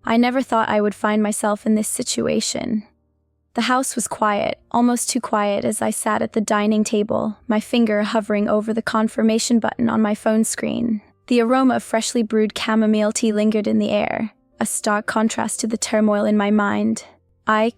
I never thought I would find myself in this situation. The house was quiet, almost too quiet as I sat at the dining table, my finger hovering over the confirmation button on my phone screen. The aroma of freshly brewed chamomile tea lingered in the air, a stark contrast to the turmoil in my mind.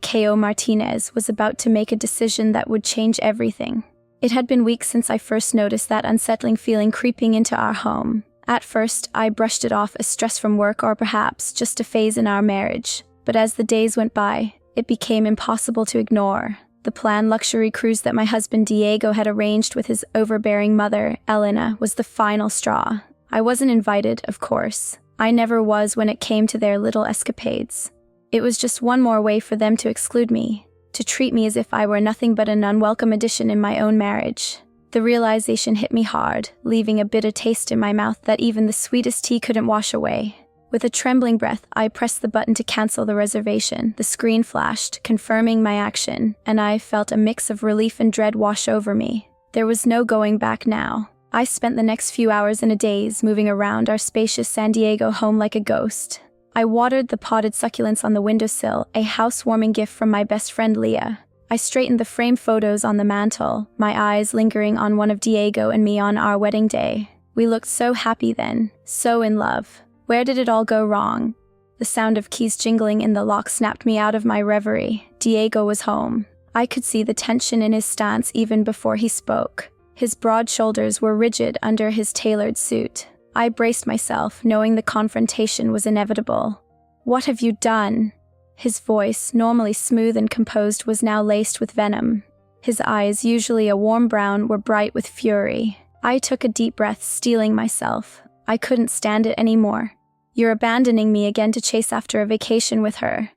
Ko Martinez was about to make a decision that would change everything. It had been weeks since I first noticed that unsettling feeling creeping into our home. At first, I brushed it off as stress from work or perhaps just a phase in our marriage. But as the days went by, it became impossible to ignore. The planned luxury cruise that my husband Diego had arranged with his overbearing mother, Elena, was the final straw. I wasn't invited, of course. I never was when it came to their little escapades. It was just one more way for them to exclude me, to treat me as if I were nothing but an unwelcome addition in my own marriage. The realization hit me hard, leaving a bitter taste in my mouth that even the sweetest tea couldn't wash away. With a trembling breath, I pressed the button to cancel the reservation. The screen flashed, confirming my action, and I felt a mix of relief and dread wash over me. There was no going back now. I spent the next few hours in a daze, moving around our spacious San Diego home like a ghost. I watered the potted succulents on the windowsill, a housewarming gift from my best friend Leah. I straightened the framed photos on the mantel, my eyes lingering on one of Diego and me on our wedding day. We looked so happy then, so in love. Where did it all go wrong? The sound of keys jingling in the lock snapped me out of my reverie. Diego was home. I could see the tension in his stance even before he spoke. His broad shoulders were rigid under his tailored suit. I braced myself, knowing the confrontation was inevitable. "What have you done?" His voice, normally smooth and composed, was now laced with venom. His eyes, usually a warm brown, were bright with fury. I took a deep breath, steeling myself. I couldn't stand it anymore. "You're abandoning me again to chase after a vacation with her."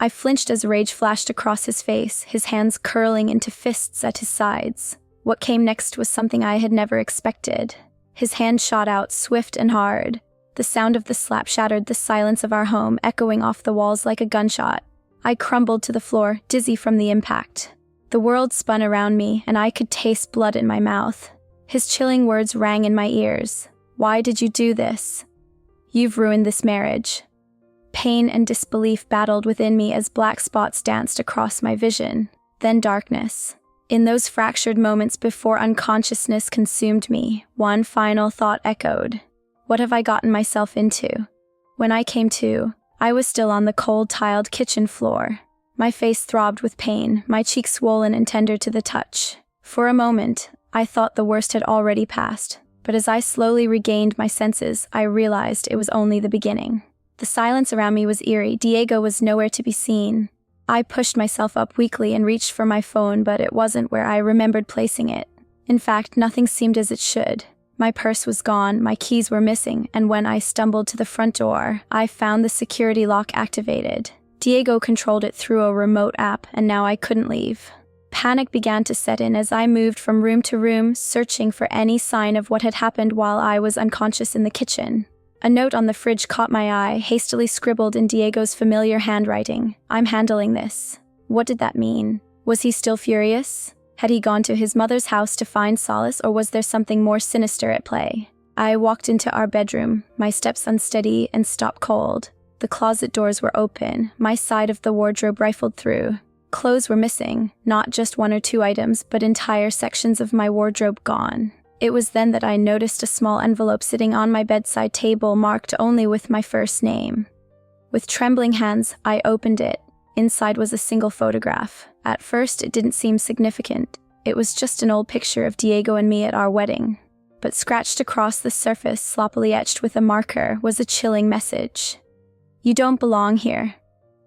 I flinched as rage flashed across his face, his hands curling into fists at his sides. What came next was something I had never expected. His hand shot out, swift and hard. The sound of the slap shattered the silence of our home, echoing off the walls like a gunshot. I crumbled to the floor, dizzy from the impact. The world spun around me, and I could taste blood in my mouth. His chilling words rang in my ears. "Why did you do this? You've ruined this marriage." Pain and disbelief battled within me as black spots danced across my vision. Then darkness. In those fractured moments before unconsciousness consumed me, one final thought echoed. What have I gotten myself into? When I came to, I was still on the cold tiled kitchen floor. My face throbbed with pain, my cheeks swollen and tender to the touch. For a moment, I thought the worst had already passed, but as I slowly regained my senses, I realized it was only the beginning. The silence around me was eerie. Diego was nowhere to be seen. I pushed myself up weakly and reached for my phone, but it wasn't where I remembered placing it. In fact, nothing seemed as it should. My purse was gone, my keys were missing, and when I stumbled to the front door, I found the security lock activated. Diego controlled it through a remote app, and now I couldn't leave. Panic began to set in as I moved from room to room, searching for any sign of what had happened while I was unconscious in the kitchen. A note on the fridge caught my eye, hastily scribbled in Diego's familiar handwriting. "I'm handling this." What did that mean? Was he still furious? Had he gone to his mother's house to find solace, or was there something more sinister at play? I walked into our bedroom, my steps unsteady and stopped cold. The closet doors were open, my side of the wardrobe rifled through. Clothes were missing, not just one or two items, but entire sections of my wardrobe gone. It was then that I noticed a small envelope sitting on my bedside table marked only with my first name. With trembling hands, I opened it. Inside was a single photograph. At first, it didn't seem significant. It was just an old picture of Diego and me at our wedding. But scratched across the surface, sloppily etched with a marker, was a chilling message. "You don't belong here."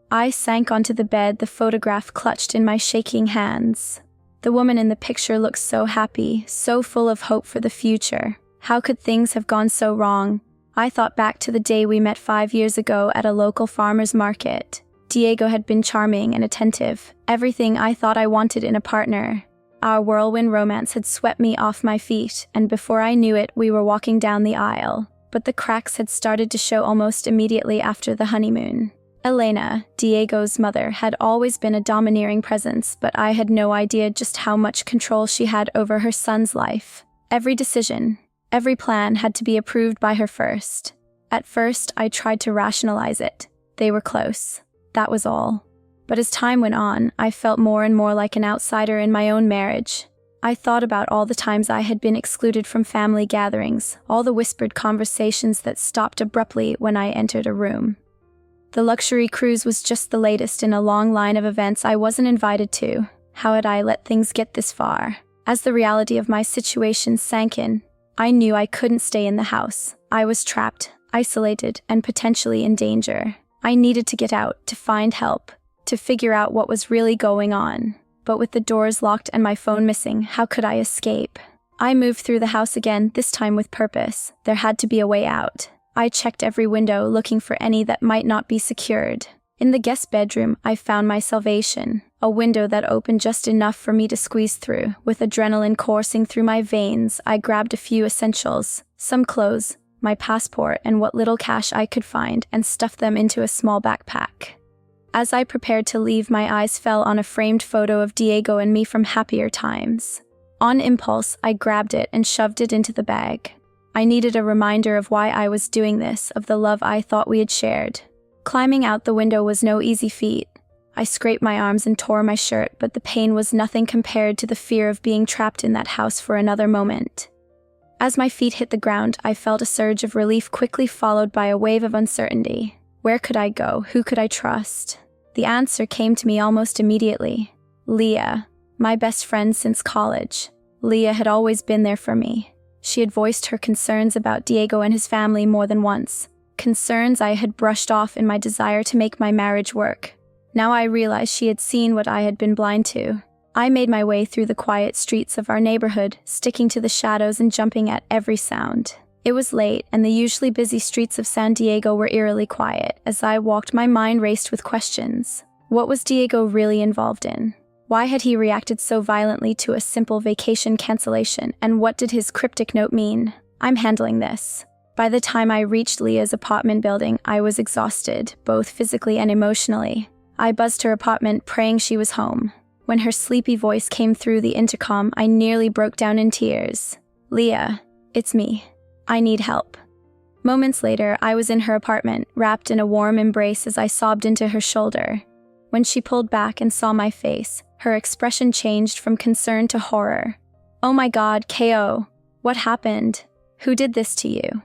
I sank onto the bed, the photograph clutched in my shaking hands. The woman in the picture looked so happy, so full of hope for the future. How could things have gone so wrong? I thought back to the day we met 5 years ago at a local farmer's market. Diego had been charming and attentive, everything I thought I wanted in a partner. Our whirlwind romance had swept me off my feet, and before I knew it, we were walking down the aisle. But the cracks had started to show almost immediately after the honeymoon. Elena, Diego's mother, had always been a domineering presence, but I had no idea just how much control she had over her son's life. Every decision, every plan had to be approved by her first. At first, I tried to rationalize it. They were close. That was all. But as time went on, I felt more and more like an outsider in my own marriage. I thought about all the times I had been excluded from family gatherings, all the whispered conversations that stopped abruptly when I entered a room. The luxury cruise was just the latest in a long line of events I wasn't invited to. How had I let things get this far? As the reality of my situation sank in, I knew I couldn't stay in the house. I was trapped, isolated, and potentially in danger. I needed to get out, to find help, to figure out what was really going on. But with the doors locked and my phone missing, how could I escape? I moved through the house again, this time with purpose. There had to be a way out. I checked every window, looking for any that might not be secured. In the guest bedroom, I found my salvation. A window that opened just enough for me to squeeze through. With adrenaline coursing through my veins, I grabbed a few essentials, some clothes, my passport, and what little cash I could find, and stuffed them into a small backpack. As I prepared to leave, my eyes fell on a framed photo of Diego and me from happier times. On impulse, I grabbed it and shoved it into the bag. I needed a reminder of why I was doing this, of the love I thought we had shared. Climbing out the window was no easy feat. I scraped my arms and tore my shirt, but the pain was nothing compared to the fear of being trapped in that house for another moment. As my feet hit the ground, I felt a surge of relief quickly followed by a wave of uncertainty. Where could I go? Who could I trust? The answer came to me almost immediately. Leah, my best friend since college. Leah had always been there for me. She had voiced her concerns about Diego and his family more than once. Concerns I had brushed off in my desire to make my marriage work. Now I realized she had seen what I had been blind to. I made my way through the quiet streets of our neighborhood, sticking to the shadows and jumping at every sound. It was late, and the usually busy streets of San Diego were eerily quiet. As I walked, my mind raced with questions. What was Diego really involved in? Why had he reacted so violently to a simple vacation cancellation, and what did his cryptic note mean? I'm handling this. By the time I reached Leah's apartment building, I was exhausted, both physically and emotionally. I buzzed her apartment, praying she was home. When her sleepy voice came through the intercom, I nearly broke down in tears. Leah, it's me. I need help. Moments later, I was in her apartment, wrapped in a warm embrace as I sobbed into her shoulder. When she pulled back and saw my face, her expression changed from concern to horror. Oh my God, KO. What happened? Who did this to you?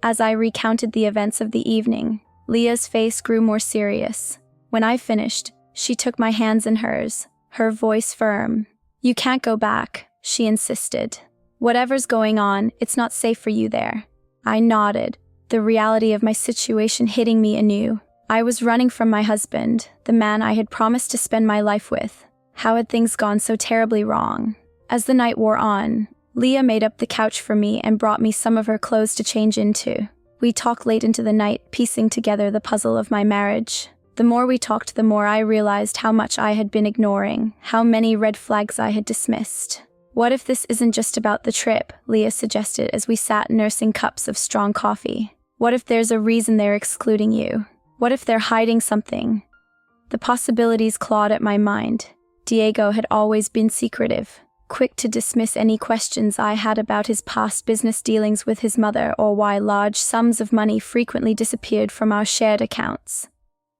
As I recounted the events of the evening, Leah's face grew more serious. When I finished, she took my hands in hers, her voice firm. You can't go back, she insisted. Whatever's going on, it's not safe for you there. I nodded, the reality of my situation hitting me anew. I was running from my husband, the man I had promised to spend my life with. How had things gone so terribly wrong? As the night wore on, Leah made up the couch for me and brought me some of her clothes to change into. We talked late into the night, piecing together the puzzle of my marriage. The more we talked, the more I realized how much I had been ignoring, how many red flags I had dismissed. What if this isn't just about the trip? Leah suggested as we sat nursing cups of strong coffee. What if there's a reason they're excluding you? What if they're hiding something? The possibilities clawed at my mind. Diego had always been secretive, quick to dismiss any questions I had about his past business dealings with his mother or why large sums of money frequently disappeared from our shared accounts.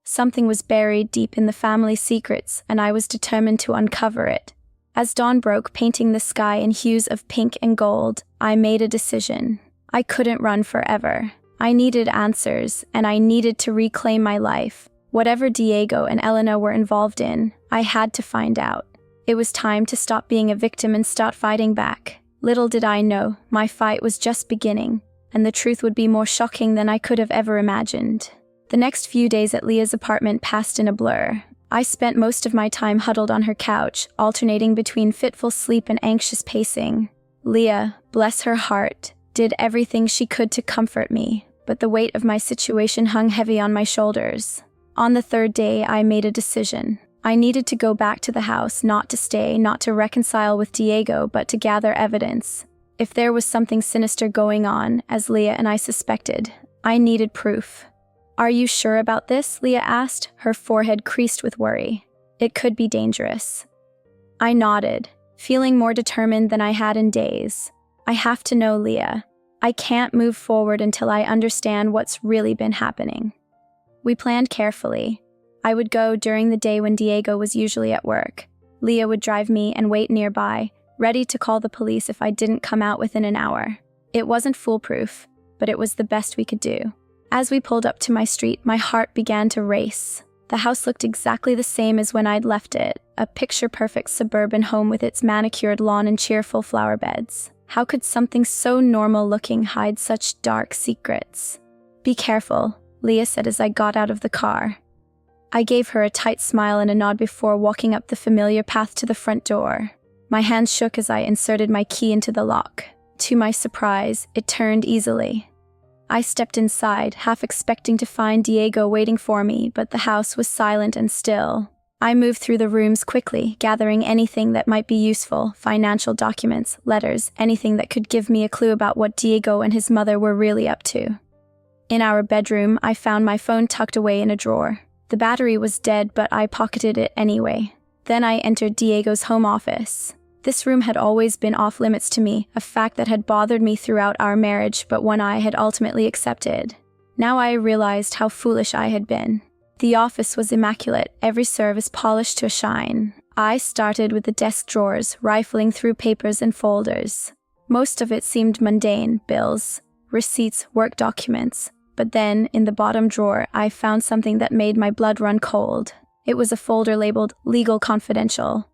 Something was buried deep in the family secrets, and I was determined to uncover it. As dawn broke, painting the sky in hues of pink and gold, I made a decision. I couldn't run forever. I needed answers, and I needed to reclaim my life. Whatever Diego and Elena were involved in, I had to find out. It was time to stop being a victim and start fighting back. Little did I know, my fight was just beginning, and the truth would be more shocking than I could have ever imagined. The next few days at Leah's apartment passed in a blur. I spent most of my time huddled on her couch, alternating between fitful sleep and anxious pacing. Leah, bless her heart, did everything she could to comfort me, but the weight of my situation hung heavy on my shoulders. On the third day, I made a decision. I needed to go back to the house, not to stay, not to reconcile with Diego, but to gather evidence. If there was something sinister going on, as Leah and I suspected, I needed proof. Are you sure about this? Leah asked, her forehead creased with worry. It could be dangerous. I nodded, feeling more determined than I had in days. I have to know, Leah. I can't move forward until I understand what's really been happening. We planned carefully. I would go during the day when Diego was usually at work. Leah would drive me and wait nearby, ready to call the police if I didn't come out within an hour. It wasn't foolproof, but it was the best we could do. As we pulled up to my street, my heart began to race. The house looked exactly the same as when I'd left it, a picture-perfect suburban home with its manicured lawn and cheerful flower beds. How could something so normal-looking hide such dark secrets? "Be careful," Leah said as I got out of the car. I gave her a tight smile and a nod before walking up the familiar path to the front door. My hands shook as I inserted my key into the lock. To my surprise, it turned easily. I stepped inside, half expecting to find Diego waiting for me, but the house was silent and still. I moved through the rooms quickly, gathering anything that might be useful, financial documents, letters, anything that could give me a clue about what Diego and his mother were really up to. In our bedroom, I found my phone tucked away in a drawer. The battery was dead, but I pocketed it anyway. Then I entered Diego's home office. This room had always been off-limits to me, a fact that had bothered me throughout our marriage, but one I had ultimately accepted. Now I realized how foolish I had been. The office was immaculate, every surface polished to a shine. I started with the desk drawers, rifling through papers and folders. Most of it seemed mundane, bills, receipts, work documents. But then, in the bottom drawer, I found something that made my blood run cold. It was a folder labeled Legal Confidential.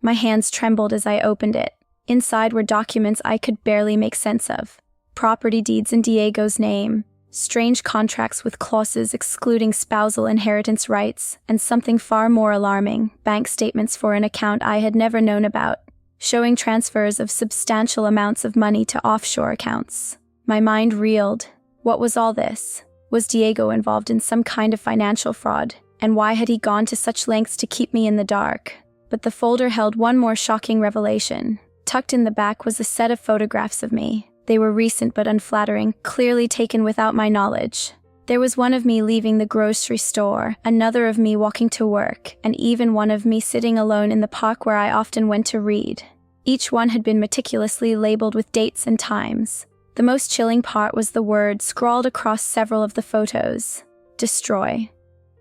My hands trembled as I opened it. Inside were documents I could barely make sense of. Property deeds in Diego's name, strange contracts with clauses excluding spousal inheritance rights, and something far more alarming, bank statements for an account I had never known about, showing transfers of substantial amounts of money to offshore accounts. My mind reeled. What was all this? Was Diego involved in some kind of financial fraud? And why had he gone to such lengths to keep me in the dark? But the folder held one more shocking revelation. Tucked in the back was a set of photographs of me. They were recent but unflattering, clearly taken without my knowledge. There was one of me leaving the grocery store, another of me walking to work, and even one of me sitting alone in the park where I often went to read. Each one had been meticulously labeled with dates and times. The most chilling part was the word scrawled across several of the photos: destroy.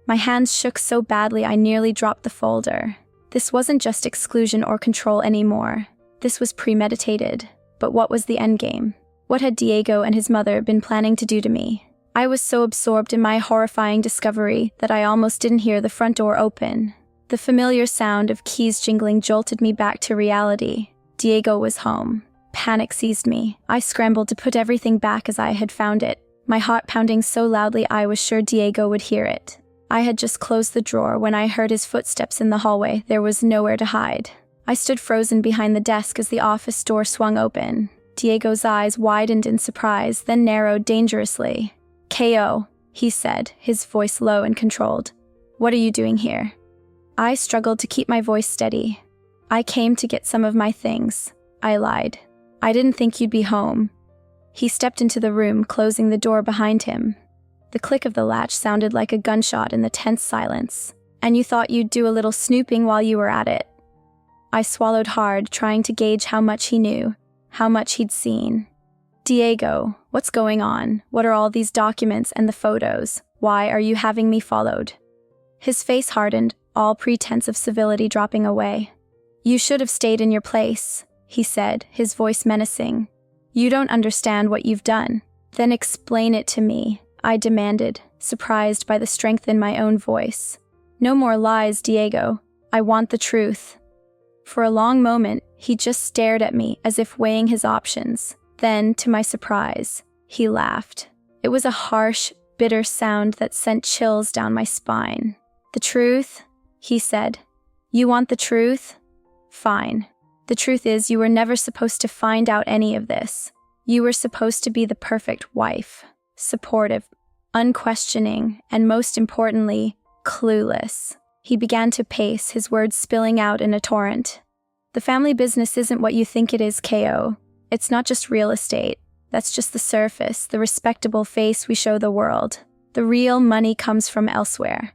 My hands shook so badly I nearly dropped the folder. This wasn't just exclusion or control anymore. This was premeditated. But what was the endgame? What had Diego and his mother been planning to do to me? I was so absorbed in my horrifying discovery that I almost didn't hear the front door open. The familiar sound of keys jingling jolted me back to reality. Diego was home. Panic seized me. I scrambled to put everything back as I had found it, my heart pounding so loudly I was sure Diego would hear it. I had just closed the drawer when I heard his footsteps in the hallway. There was nowhere to hide. I stood frozen behind the desk as the office door swung open. Diego's eyes widened in surprise, then narrowed dangerously. "K.O.," he said, his voice low and controlled. "What are you doing here?" I struggled to keep my voice steady. "I came to get some of my things," I lied. "I didn't think you'd be home." He stepped into the room, closing the door behind him. The click of the latch sounded like a gunshot in the tense silence. "And you thought you'd do a little snooping while you were at it." I swallowed hard, trying to gauge how much he knew, how much he'd seen. "Diego, what's going on? What are all these documents and the photos? Why are you having me followed?" His face hardened, all pretense of civility dropping away. "You should have stayed in your place," he said, his voice menacing. "You don't understand what you've done." "Then explain it to me," I demanded, surprised by the strength in my own voice. "No more lies, Diego. I want the truth." For a long moment, he just stared at me as if weighing his options. Then, to my surprise, he laughed. It was a harsh, bitter sound that sent chills down my spine. "The truth?" he said. "You want the truth? Fine. The truth is you were never supposed to find out any of this. You were supposed to be the perfect wife. Supportive, unquestioning, and most importantly, clueless." He began to pace, his words spilling out in a torrent. "The family business isn't what you think it is, K.O. It's not just real estate. That's just the surface, the respectable face we show the world. The real money comes from elsewhere."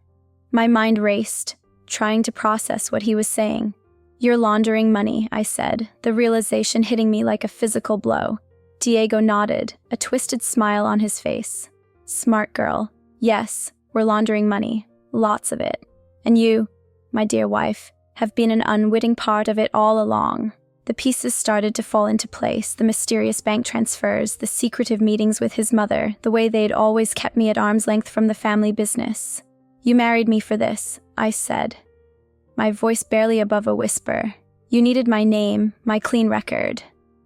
My mind raced, trying to process what he was saying. "You're laundering money," I said, the realization hitting me like a physical blow. Diego nodded, a twisted smile on his face. "Smart girl. Yes, We're laundering money. Lots of it. And you, my dear wife, have been an unwitting part of it all along. The pieces started to fall into place, the mysterious bank transfers, the secretive meetings with his mother, the way they'd always kept me at arm's length from the family business. You married me for this, I said, my voice barely above a whisper. You needed my name, my clean record.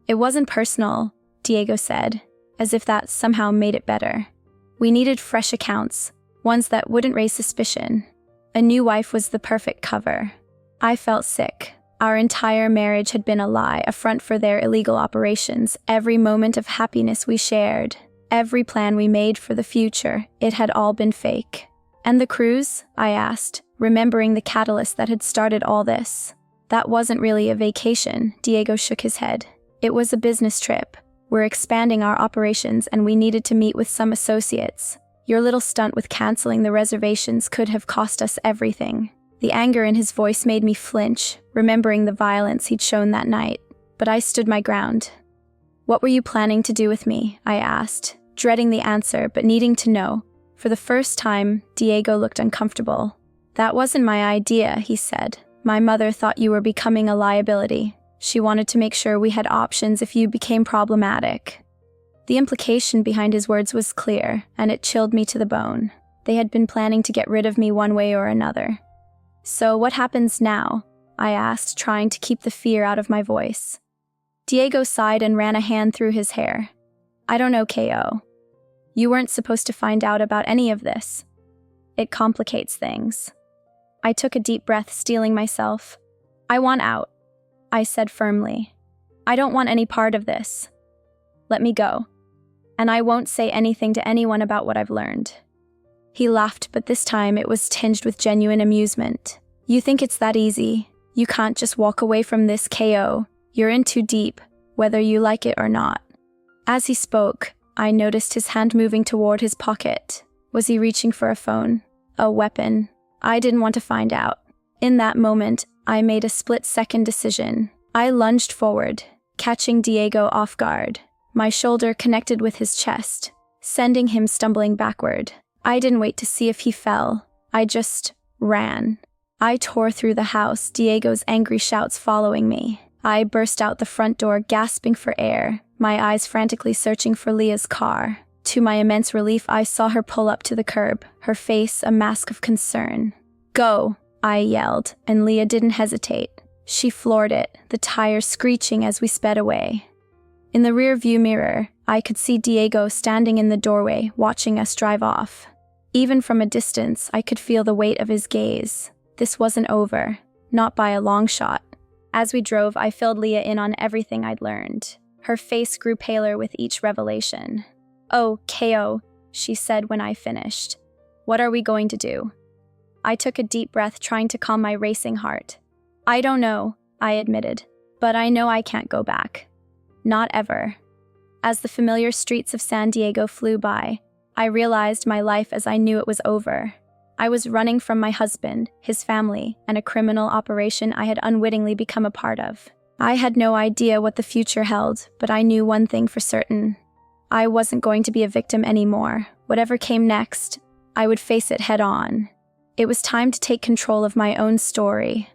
It wasn't personal, Diego said, as if that somehow made it better. We needed fresh accounts, ones that wouldn't raise suspicion. A new wife was the perfect cover. I felt sick. Our entire marriage had been a lie, a front for their illegal operations. Every moment of happiness we shared, every plan we made for the future, it had all been fake. And the cruise? I asked, remembering the catalyst that had started all this. That wasn't really a vacation, Diego shook his head. It was a business trip. We're expanding our operations and we needed to meet with some associates. Your little stunt with canceling the reservations could have cost us everything. The anger in his voice made me flinch, remembering the violence he'd shown that night. But I stood my ground. What were you planning to do with me? I asked, dreading the answer but needing to know. For the first time, Diego looked uncomfortable. That wasn't my idea, he said. My mother thought you were becoming a liability. She wanted to make sure we had options if you became problematic. The implication behind his words was clear, and it chilled me to the bone. They had been planning to get rid of me one way or another. So what happens now? I asked, trying to keep the fear out of my voice. Diego sighed and ran a hand through his hair. I don't know, Ko. You weren't supposed to find out about any of this. It complicates things. I took a deep breath, steeling myself. I want out, I said firmly. I don't want any part of this. Let me go. And I won't say anything to anyone about what I've learned. He laughed, but this time it was tinged with genuine amusement. You think it's that easy? You can't just walk away from this, Ko. You're in too deep, whether you like it or not. As he spoke, I noticed his hand moving toward his pocket. Was he reaching for a phone? A weapon? I didn't want to find out. In that moment, I made a split-second decision. I lunged forward, catching Diego off guard. My shoulder connected with his chest, sending him stumbling backward. I didn't wait to see if he fell. I just ran. I tore through the house, Diego's angry shouts following me. I burst out the front door, gasping for air, my eyes frantically searching for Leah's car. To my immense relief, I saw her pull up to the curb, her face a mask of concern. Go, I yelled, and Leah didn't hesitate. She floored it, the tires screeching as we sped away. In the rear-view mirror, I could see Diego standing in the doorway, watching us drive off. Even from a distance, I could feel the weight of his gaze. This wasn't over, not by a long shot. As we drove, I filled Leah in on everything I'd learned. Her face grew paler with each revelation. Oh, Ko, she said when I finished. What are we going to do? I took a deep breath, trying to calm my racing heart. I don't know, I admitted, but I know I can't go back. Not ever. As the familiar streets of San Diego flew by, I realized my life as I knew it was over. I was running from my husband, his family, and a criminal operation I had unwittingly become a part of. I had no idea what the future held, but I knew one thing for certain. I wasn't going to be a victim anymore. Whatever came next, I would face it head on. It was time to take control of my own story.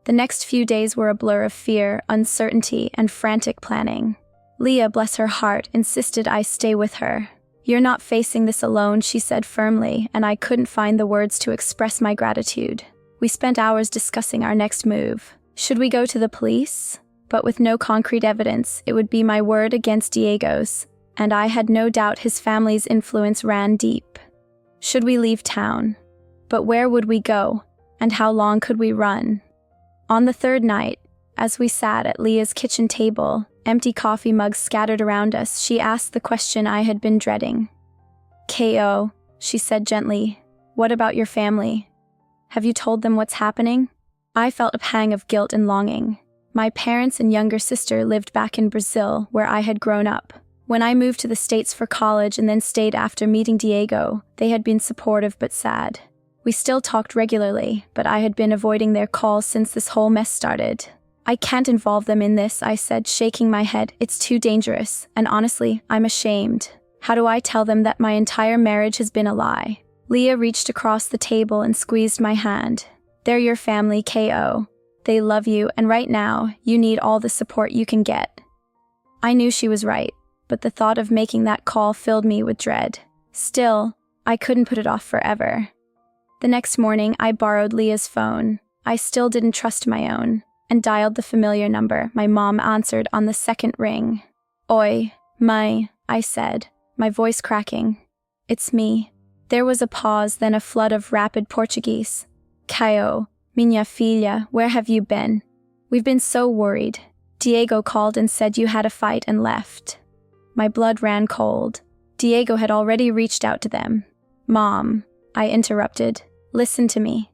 The next few days were a blur of fear, uncertainty, and frantic planning. Leah, bless her heart, insisted I stay with her. You're not facing this alone, she said firmly, and I couldn't find the words to express my gratitude. We spent hours discussing our next move. Should we go to the police? But with no concrete evidence, it would be my word against Diego's, and I had no doubt his family's influence ran deep. Should we leave town? But where would we go, and how long could we run? On the third night, as we sat at Leah's kitchen table, empty coffee mugs scattered around us, she asked the question I had been dreading. Ko, she said gently, what about your family? Have you told them what's happening? I felt a pang of guilt and longing. My parents and younger sister lived back in Brazil, where I had grown up. When I moved to the States for college and then stayed after meeting Diego, they had been supportive but sad. We still talked regularly, but I had been avoiding their calls since this whole mess started. I can't involve them in this, I said, shaking my head. It's too dangerous, and honestly, I'm ashamed. How do I tell them that my entire marriage has been a lie? Leah reached across the table and squeezed my hand. They're your family, Ko. They love you, and right now, you need all the support you can get. I knew she was right, but the thought of making that call filled me with dread. Still, I couldn't put it off forever. The next morning, I borrowed Leah's phone. I still didn't trust my own, and dialed the familiar number. My mom answered on the second ring. Oi, mãe, I said, my voice cracking. It's me. There was a pause, then a flood of rapid Portuguese. Caio, minha filha, where have you been? We've been so worried. Diego called and said you had a fight and left. My blood ran cold. Diego had already reached out to them. Mom, I interrupted. Listen to me.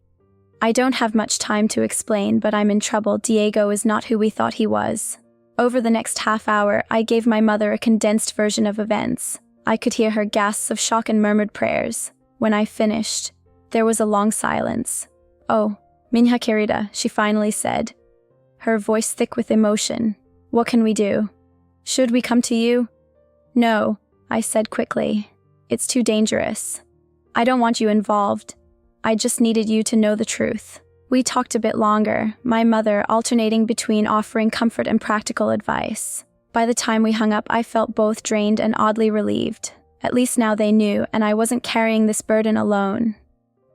I don't have much time to explain, but I'm in trouble. Diego is not who we thought he was. Over the next half hour, I gave my mother a condensed version of events. I could hear her gasps of shock and murmured prayers. When I finished, there was a long silence. Oh, minha querida, she finally said, her voice thick with emotion. What can we do? Should we come to you? No, I said quickly. It's too dangerous. I don't want you involved. I just needed you to know the truth. We talked a bit longer, my mother alternating between offering comfort and practical advice. By the time we hung up, I felt both drained and oddly relieved. At least now they knew, and I wasn't carrying this burden alone.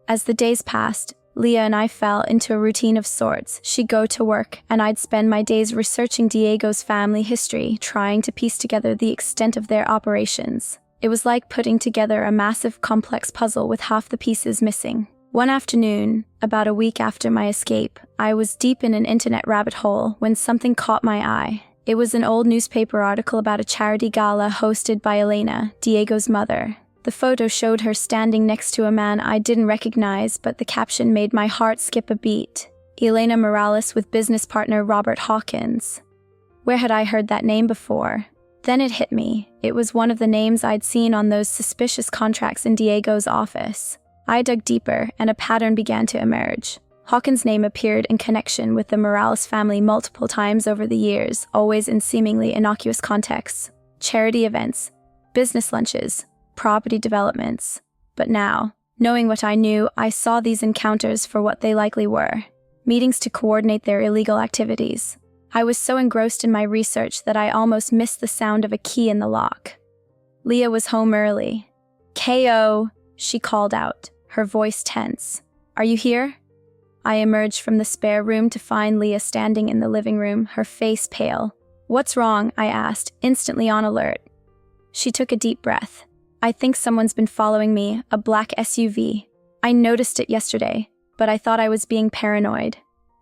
As the days passed, Leah and I fell into a routine of sorts. She'd go to work, and I'd spend my days researching Diego's family history, trying to piece together the extent of their operations. It was like putting together a massive, complex puzzle with half the pieces missing. One afternoon, about a week after my escape, I was deep in an internet rabbit hole when something caught my eye. It was an old newspaper article about a charity gala hosted by Elena, Diego's mother. The photo showed her standing next to a man I didn't recognize, but the caption made my heart skip a beat. Elena Morales with business partner Robert Hawkins. Where had I heard that name before? Then it hit me. It was one of the names I'd seen on those suspicious contracts in Diego's office. I dug deeper, and a pattern began to emerge. Hawkins' name appeared in connection with the Morales family multiple times over the years, always in seemingly innocuous contexts. Charity events, business lunches, property developments. But now, knowing what I knew, I saw these encounters for what they likely were. Meetings to coordinate their illegal activities. I was so engrossed in my research that I almost missed the sound of a key in the lock. Leah was home early. Ko, she called out, her voice tense. Are you here? I emerged from the spare room to find Leah standing in the living room, her face pale. What's wrong? I asked, instantly on alert. She took a deep breath. I think someone's been following me, a black SUV. I noticed it yesterday, but I thought I was being paranoid.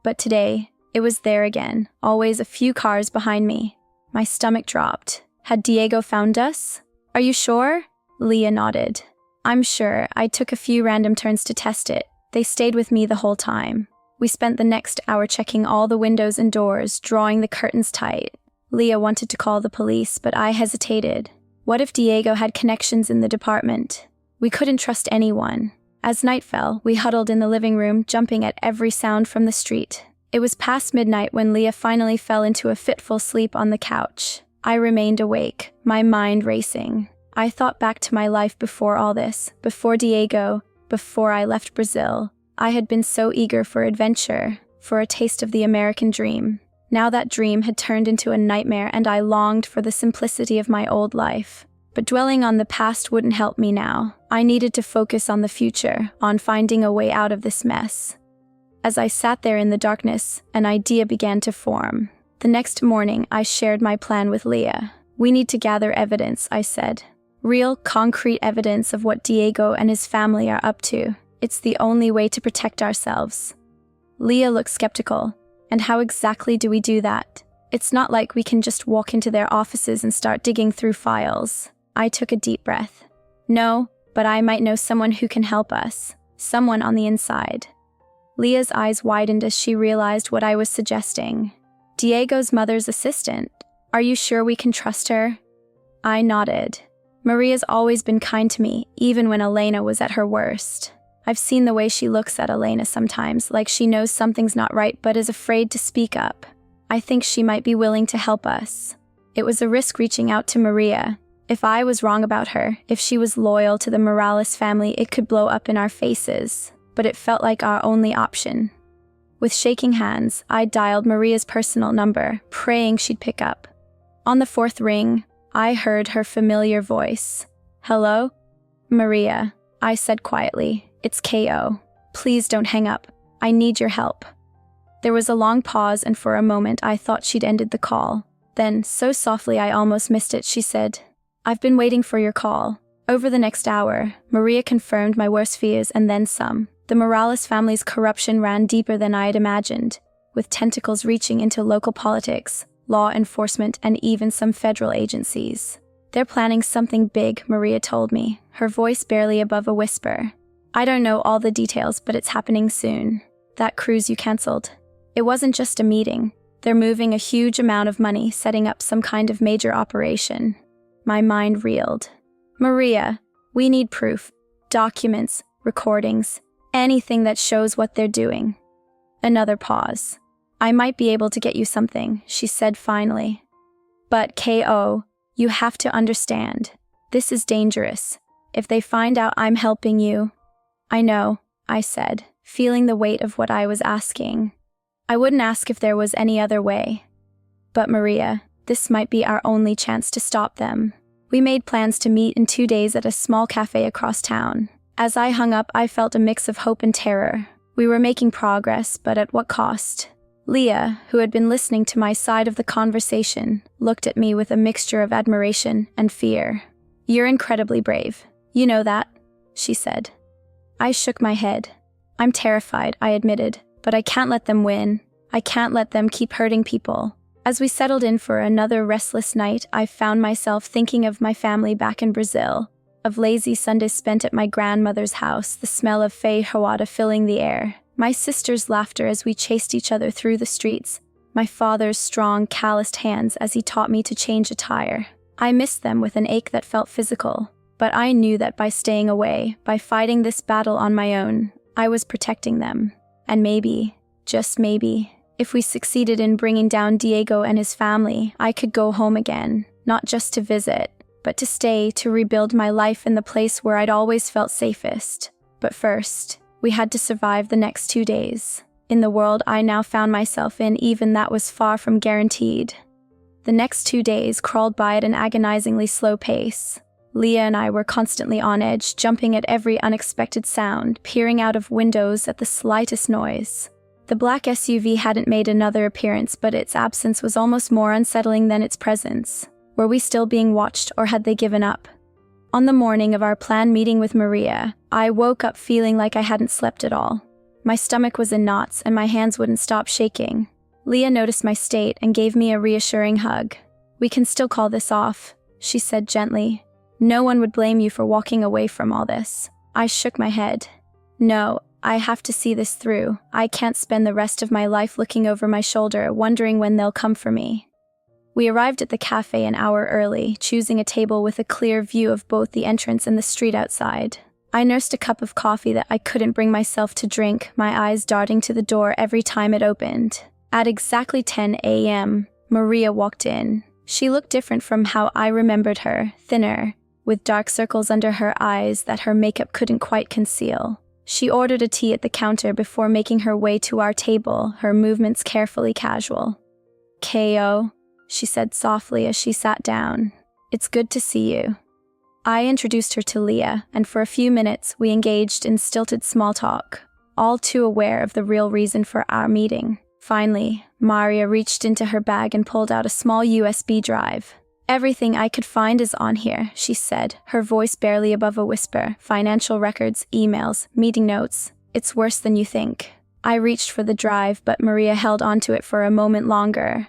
But today, it was there again, always a few cars behind me. My stomach dropped. Had Diego found us? Are you sure? Leah nodded. I'm sure. I took a few random turns to test it. They stayed with me the whole time. We spent the next hour checking all the windows and doors, drawing the curtains tight. Leah wanted to call the police, but I hesitated. What if Diego had connections in the department? We couldn't trust anyone. As night fell, we huddled in the living room, jumping at every sound from the street. It was past midnight when Leah finally fell into a fitful sleep on the couch. I remained awake, my mind racing. I thought back to my life before all this, before Diego, before I left Brazil. I had been so eager for adventure, for a taste of the American dream. Now that dream had turned into a nightmare, and I longed for the simplicity of my old life. But dwelling on the past wouldn't help me now. I needed to focus on the future, on finding a way out of this mess. As I sat there in the darkness, an idea began to form. The next morning, I shared my plan with Leah. We need to gather evidence, I said. Real, concrete evidence of what Diego and his family are up to. It's the only way to protect ourselves. Leah looked skeptical. And how exactly do we do that? It's not like we can just walk into their offices and start digging through files. I took a deep breath. No, but I might know someone who can help us. Someone on the inside. Leah's eyes widened as she realized what I was suggesting. Diego's mother's assistant. Are you sure we can trust her? I nodded. Maria's always been kind to me, even when Elena was at her worst. I've seen the way she looks at Elena sometimes, like she knows something's not right but is afraid to speak up. I think she might be willing to help us. It was a risk reaching out to Maria, If I was wrong about her, if she was loyal to the Morales family, it could blow up in our faces. But it felt like our only option. With shaking hands, I dialed Maria's personal number, praying she'd pick up. On the fourth ring, I heard her familiar voice. "Hello?" "Maria," I said quietly. "It's K.O. Please don't hang up. I need your help." There was a long pause, and for a moment I thought she'd ended the call. Then, so softly I almost missed it, she said, "I've been waiting for your call." Over the next hour, Maria confirmed my worst fears and then some. The Morales family's corruption ran deeper than I had imagined, with tentacles reaching into local politics, law enforcement, and even some federal agencies. "They're planning something big," Maria told me, her voice barely above a whisper. "I don't know all the details, but it's happening soon." "That cruise you canceled. It wasn't just a meeting. They're moving a huge amount of money, setting up some kind of major operation." My mind reeled. "Maria, we need proof. Documents, recordings, anything that shows what they're doing." Another pause. "I might be able to get you something," she said finally. "But K.O., you have to understand. This is dangerous. If they find out I'm helping you—" "I know," I said, feeling the weight of what I was asking. "I wouldn't ask if there was any other way. But Maria, this might be our only chance to stop them." We made plans to meet in 2 days at a small cafe across town. As I hung up, I felt a mix of hope and terror. We were making progress, but at what cost? Leah, who had been listening to my side of the conversation, looked at me with a mixture of admiration and fear. "You're incredibly brave. You know that," she said. I shook my head. "I'm terrified," I admitted, "but I can't let them win. I can't let them keep hurting people." As we settled in for another restless night, I found myself thinking of my family back in Brazil, of lazy Sundays spent at my grandmother's house, the smell of feijoada filling the air, my sister's laughter as we chased each other through the streets, my father's strong, calloused hands as he taught me to change a tire. I missed them with an ache that felt physical, but I knew that by staying away, by fighting this battle on my own, I was protecting them. And maybe, just maybe, if we succeeded in bringing down Diego and his family, I could go home again, not just to visit, but to stay, to rebuild my life in the place where I'd always felt safest. But first, we had to survive the next 2 days. In the world I now found myself in, even that was far from guaranteed. The next 2 days crawled by at an agonizingly slow pace. Leah and I were constantly on edge, jumping at every unexpected sound, peering out of windows at the slightest noise. The black SUV hadn't made another appearance, but its absence was almost more unsettling than its presence. Were we still being watched, or had they given up? On the morning of our planned meeting with Maria, I woke up feeling like I hadn't slept at all. My stomach was in knots, and my hands wouldn't stop shaking. Leah noticed my state and gave me a reassuring hug. "We can still call this off," she said gently. "No one would blame you for walking away from all this." I shook my head. "No, I have to see this through. I can't spend the rest of my life looking over my shoulder, wondering when they'll come for me." We arrived at the cafe an hour early, choosing a table with a clear view of both the entrance and the street outside. I nursed a cup of coffee that I couldn't bring myself to drink, my eyes darting to the door every time it opened. At exactly 10 a.m., Maria walked in. She looked different from how I remembered her, thinner, with dark circles under her eyes that her makeup couldn't quite conceal. She ordered a tea at the counter before making her way to our table, her movements carefully casual. "K.O., she said softly as she sat down. "It's good to see you." I introduced her to Leah, and for a few minutes we engaged in stilted small talk, all too aware of the real reason for our meeting. Finally, Maria reached into her bag and pulled out a small USB drive. "Everything I could find is on here," she said, her voice barely above a whisper. "Financial records, emails, meeting notes. It's worse than you think." I reached for the drive, but Maria held onto it for a moment longer.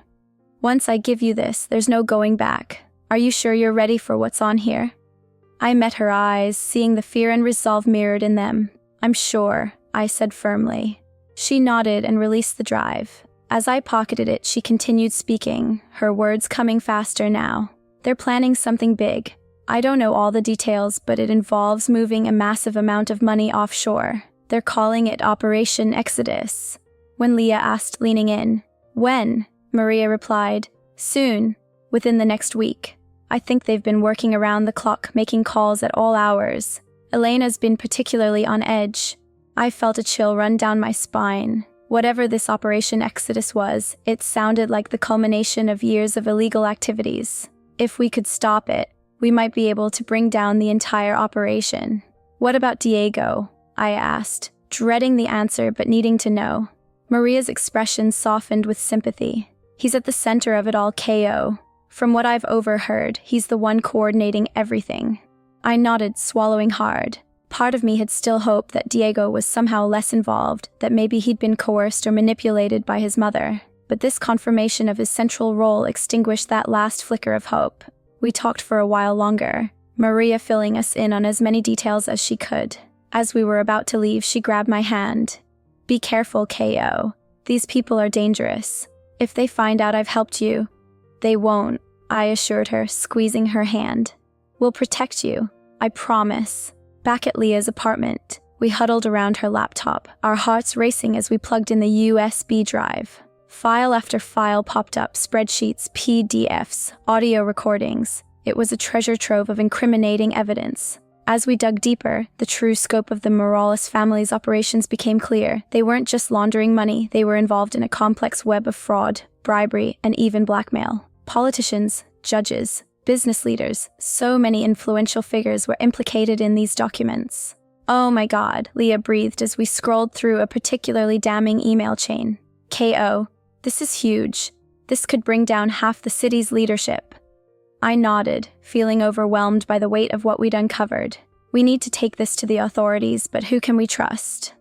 "Once I give you this, there's no going back. Are you sure you're ready for what's on here?" I met her eyes, seeing the fear and resolve mirrored in them. "I'm sure," I said firmly. She nodded and released the drive. As I pocketed it, she continued speaking, her words coming faster now. "They're planning something big. I don't know all the details, but it involves moving a massive amount of money offshore. They're calling it Operation Exodus." When Leah asked, leaning in. "When?" Maria replied. "Soon. Within the next week." I think they've been working around the clock, making calls at all hours. Elena's been particularly on edge. I felt a chill run down my spine. Whatever this Operation Exodus was, it sounded like the culmination of years of illegal activities. If we could stop it, we might be able to bring down the entire operation. What about Diego? I asked, dreading the answer but needing to know. Maria's expression softened with sympathy. He's at the center of it all, KO. From what I've overheard, he's the one coordinating everything. I nodded, swallowing hard. Part of me had still hoped that Diego was somehow less involved, that maybe he'd been coerced or manipulated by his mother. But this confirmation of his central role extinguished that last flicker of hope. We talked for a while longer, Maria filling us in on as many details as she could. As we were about to leave, she grabbed my hand. Be careful, KO. These people are dangerous. If they find out I've helped you, they won't, I assured her, squeezing her hand. We'll protect you, I promise. Back at Leah's apartment, we huddled around her laptop, our hearts racing as we plugged in the USB drive. File after file popped up, spreadsheets, PDFs, audio recordings. It was a treasure trove of incriminating evidence. As we dug deeper, the true scope of the Morales family's operations became clear. They weren't just laundering money, they were involved in a complex web of fraud, bribery, and even blackmail. Politicians, judges, business leaders, so many influential figures were implicated in these documents. Oh my God, Leah breathed as we scrolled through a particularly damning email chain. KO, this is huge. This could bring down half the city's leadership. I nodded, feeling overwhelmed by the weight of what we'd uncovered. We need to take this to the authorities, but who can we trust?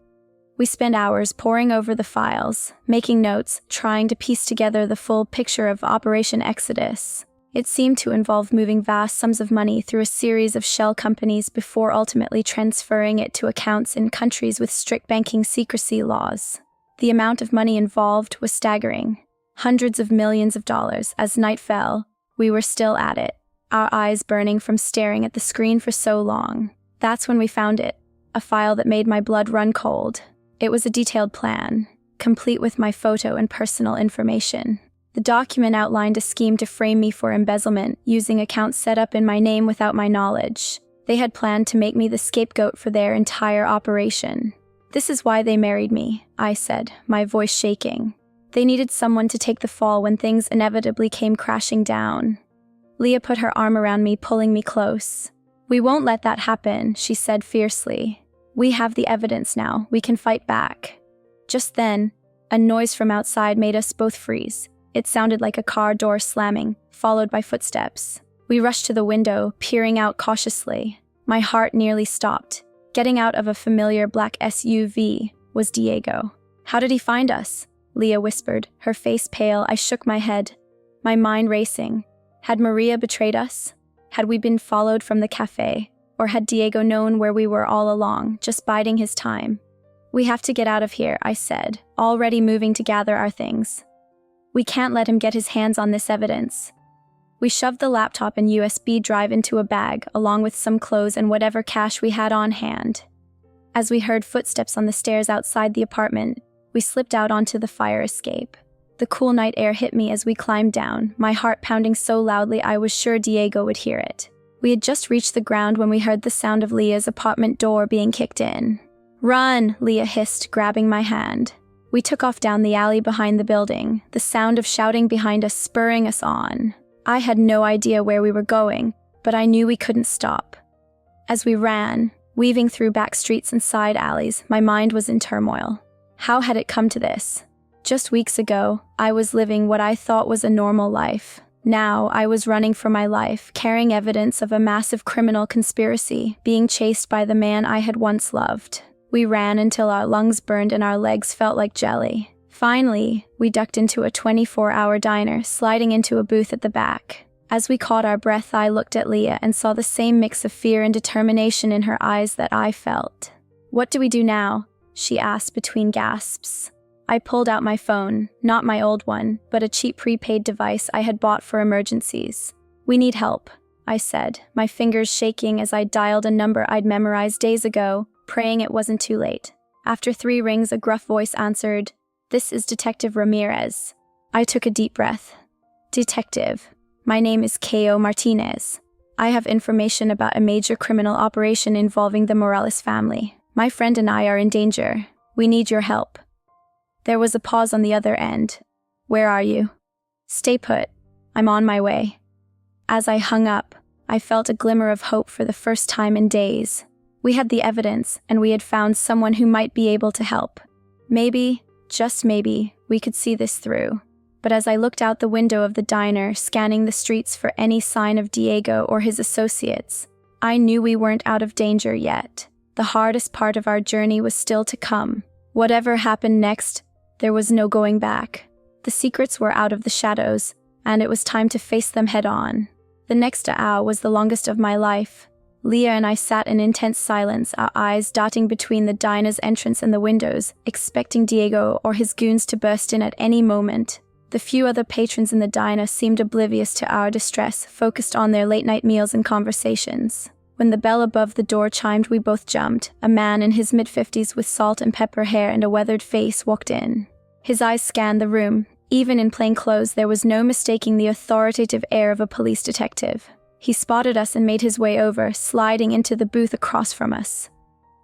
We spent hours poring over the files, making notes, trying to piece together the full picture of Operation Exodus. It seemed to involve moving vast sums of money through a series of shell companies before ultimately transferring it to accounts in countries with strict banking secrecy laws. The amount of money involved was staggering. Hundreds of millions of dollars. As night fell, we were still at it, our eyes burning from staring at the screen for so long. That's when we found it, a file that made my blood run cold. It was a detailed plan, complete with my photo and personal information. The document outlined a scheme to frame me for embezzlement, using accounts set up in my name without my knowledge. They had planned to make me the scapegoat for their entire operation. This is why they married me, I said, my voice shaking. They needed someone to take the fall when things inevitably came crashing down. Leah put her arm around me, pulling me close. We won't let that happen, she said fiercely. We have the evidence now, we can fight back. Just then, a noise from outside made us both freeze. It sounded like a car door slamming, followed by footsteps. We rushed to the window, peering out cautiously. My heart nearly stopped. Getting out of a familiar black SUV was Diego. How did he find us? Leah whispered, her face pale. I shook my head, my mind racing. Had Maria betrayed us? Had we been followed from the cafe? Or had Diego known where we were all along, just biding his time? We have to get out of here, I said, already moving to gather our things. We can't let him get his hands on this evidence. We shoved the laptop and USB drive into a bag, along with some clothes and whatever cash we had on hand. As we heard footsteps on the stairs outside the apartment, we slipped out onto the fire escape. The cool night air hit me as we climbed down, my heart pounding so loudly I was sure Diego would hear it. We had just reached the ground when we heard the sound of Leah's apartment door being kicked in. Run, Leah hissed, grabbing my hand. We took off down the alley behind the building, the sound of shouting behind us spurring us on. I had no idea where we were going, but I knew we couldn't stop. As we ran, weaving through back streets and side alleys, my mind was in turmoil. How had it come to this? Just weeks ago, I was living what I thought was a normal life. Now, I was running for my life, carrying evidence of a massive criminal conspiracy, being chased by the man I had once loved. We ran until our lungs burned and our legs felt like jelly. Finally, we ducked into a 24-hour diner, sliding into a booth at the back. As we caught our breath, I looked at Leah and saw the same mix of fear and determination in her eyes that I felt. What do we do now? She asked between gasps. I pulled out my phone, not my old one, but a cheap prepaid device I had bought for emergencies. We need help, I said, my fingers shaking as I dialed a number I'd memorized days ago, praying it wasn't too late. After 3 rings, a gruff voice answered, "This is Detective Ramirez." I took a deep breath. Detective. My name is Ko Martinez. I have information about a major criminal operation involving the Morales family. My friend and I are in danger. We need your help." There was a pause on the other end. "Where are you?" "Stay put. I'm on my way." As I hung up, I felt a glimmer of hope for the first time in days. We had the evidence, and we had found someone who might be able to help. Maybe, just maybe, we could see this through. But as I looked out the window of the diner, scanning the streets for any sign of Diego or his associates, I knew we weren't out of danger yet. The hardest part of our journey was still to come. Whatever happened next, there was no going back. The secrets were out of the shadows, and it was time to face them head on. The next hour was the longest of my life. Leah and I sat in intense silence, our eyes darting between the diner's entrance and the windows, expecting Diego or his goons to burst in at any moment. The few other patrons in the diner seemed oblivious to our distress, focused on their late-night meals and conversations. When the bell above the door chimed, we both jumped. A man in his mid-50s with salt and pepper hair and a weathered face walked in. His eyes scanned the room. Even in plain clothes, there was no mistaking the authoritative air of a police detective. He spotted us and made his way over, sliding into the booth across from us.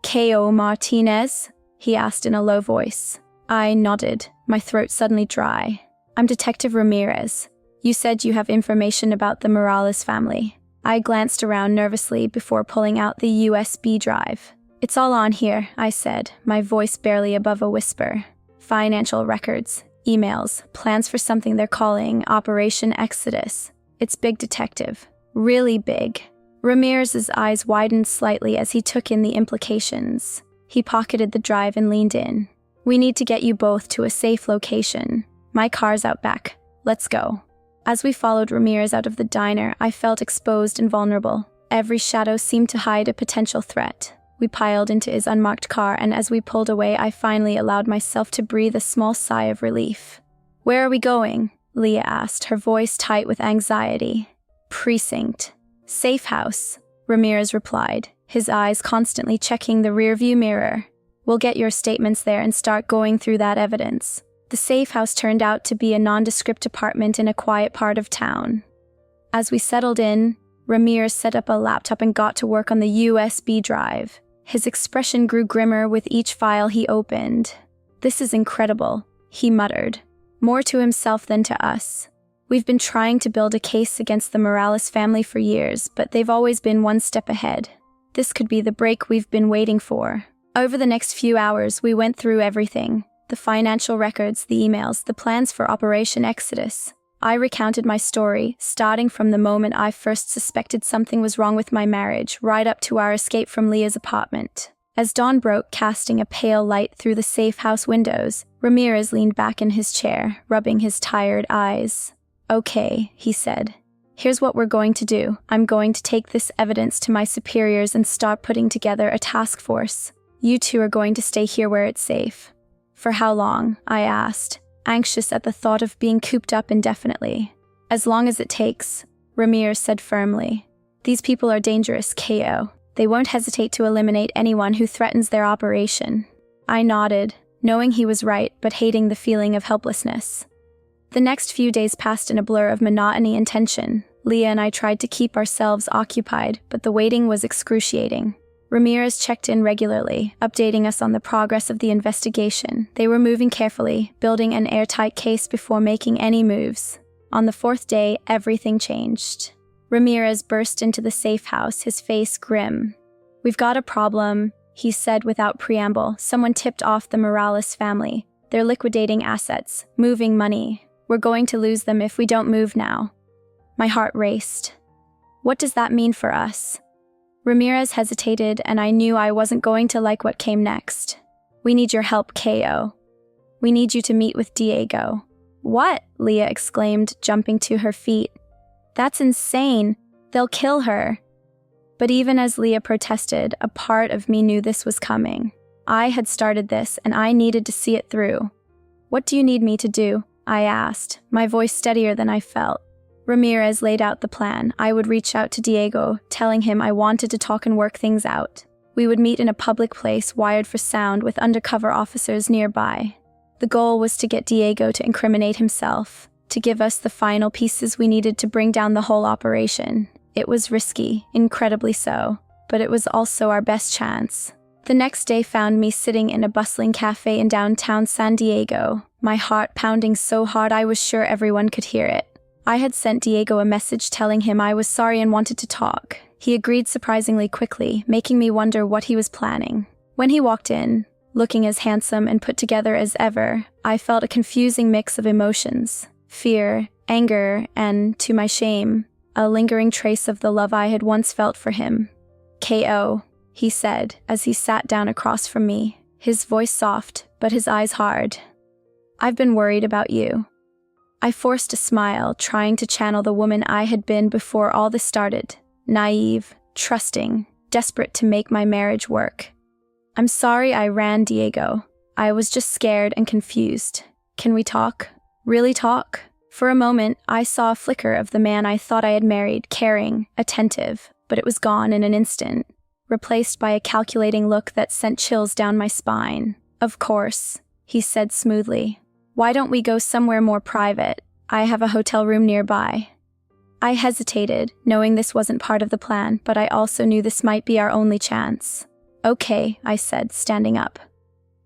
"Ko Martinez?" he asked in a low voice. I nodded, my throat suddenly dry. "I'm Detective Ramirez. You said you have information about the Morales family." I glanced around nervously before pulling out the USB drive. "It's all on here," I said, my voice barely above a whisper. "Financial records, emails, plans for something they're calling Operation Exodus. It's big, Detective. Really big." Ramirez's eyes widened slightly as he took in the implications. He pocketed the drive and leaned in. "We need to get you both to a safe location. My car's out back. Let's go." As we followed Ramirez out of the diner, I felt exposed and vulnerable. Every shadow seemed to hide a potential threat. We piled into his unmarked car, and as we pulled away, I finally allowed myself to breathe a small sigh of relief. "Where are we going?" Leah asked, her voice tight with anxiety. "Precinct. Safe house," Ramirez replied, his eyes constantly checking the rearview mirror. "We'll get your statements there and start going through that evidence." The safe house turned out to be a nondescript apartment in a quiet part of town. As we settled in, Ramirez set up a laptop and got to work on the USB drive. His expression grew grimmer with each file he opened. "This is incredible," he muttered, more to himself than to us. "We've been trying to build a case against the Morales family for years, but they've always been one step ahead. This could be the break we've been waiting for." Over the next few hours, we went through everything. The financial records, the emails, the plans for Operation Exodus. I recounted my story, starting from the moment I first suspected something was wrong with my marriage, right up to our escape from Leah's apartment. As dawn broke, casting a pale light through the safe house windows, Ramirez leaned back in his chair, rubbing his tired eyes. "Okay," he said. "Here's what we're going to do. I'm going to take this evidence to my superiors and start putting together a task force. You two are going to stay here where it's safe." "For how long?" I asked, anxious at the thought of being cooped up indefinitely. "As long as it takes," Ramirez said firmly. "These people are dangerous, Ko. They won't hesitate to eliminate anyone who threatens their operation." I nodded, knowing he was right, but hating the feeling of helplessness. The next few days passed in a blur of monotony and tension. Leah and I tried to keep ourselves occupied, but the waiting was excruciating. Ramirez checked in regularly, updating us on the progress of the investigation. They were moving carefully, building an airtight case before making any moves. On the fourth day, everything changed. Ramirez burst into the safe house, his face grim. "We've got a problem," he said without preamble. "Someone tipped off the Morales family. They're liquidating assets, moving money. We're going to lose them if we don't move now." My heart raced. "What does that mean for us?" Ramirez hesitated, and I knew I wasn't going to like what came next. "We need your help, Ko. We need you to meet with Diego." "What?" Leah exclaimed, jumping to her feet. "That's insane. They'll kill her." But even as Leah protested, a part of me knew this was coming. I had started this, and I needed to see it through. "What do you need me to do?" I asked, my voice steadier than I felt. Ramirez laid out the plan. I would reach out to Diego, telling him I wanted to talk and work things out. We would meet in a public place wired for sound with undercover officers nearby. The goal was to get Diego to incriminate himself, to give us the final pieces we needed to bring down the whole operation. It was risky, incredibly so, but it was also our best chance. The next day found me sitting in a bustling cafe in downtown San Diego, my heart pounding so hard I was sure everyone could hear it. I had sent Diego a message telling him I was sorry and wanted to talk. He agreed surprisingly quickly, making me wonder what he was planning. When he walked in, looking as handsome and put together as ever, I felt a confusing mix of emotions: fear, anger, and, to my shame, a lingering trace of the love I had once felt for him. "K.O.," he said as he sat down across from me, his voice soft, but his eyes hard. "I've been worried about you." I forced a smile, trying to channel the woman I had been before all this started. Naive, trusting, desperate to make my marriage work. "I'm sorry I ran, Diego. I was just scared and confused. Can we talk? Really talk?" For a moment, I saw a flicker of the man I thought I had married, caring, attentive, but it was gone in an instant, replaced by a calculating look that sent chills down my spine. "Of course," he said smoothly. "Why don't we go somewhere more private? I have a hotel room nearby." I hesitated, knowing this wasn't part of the plan, but I also knew this might be our only chance. "Okay," I said, standing up.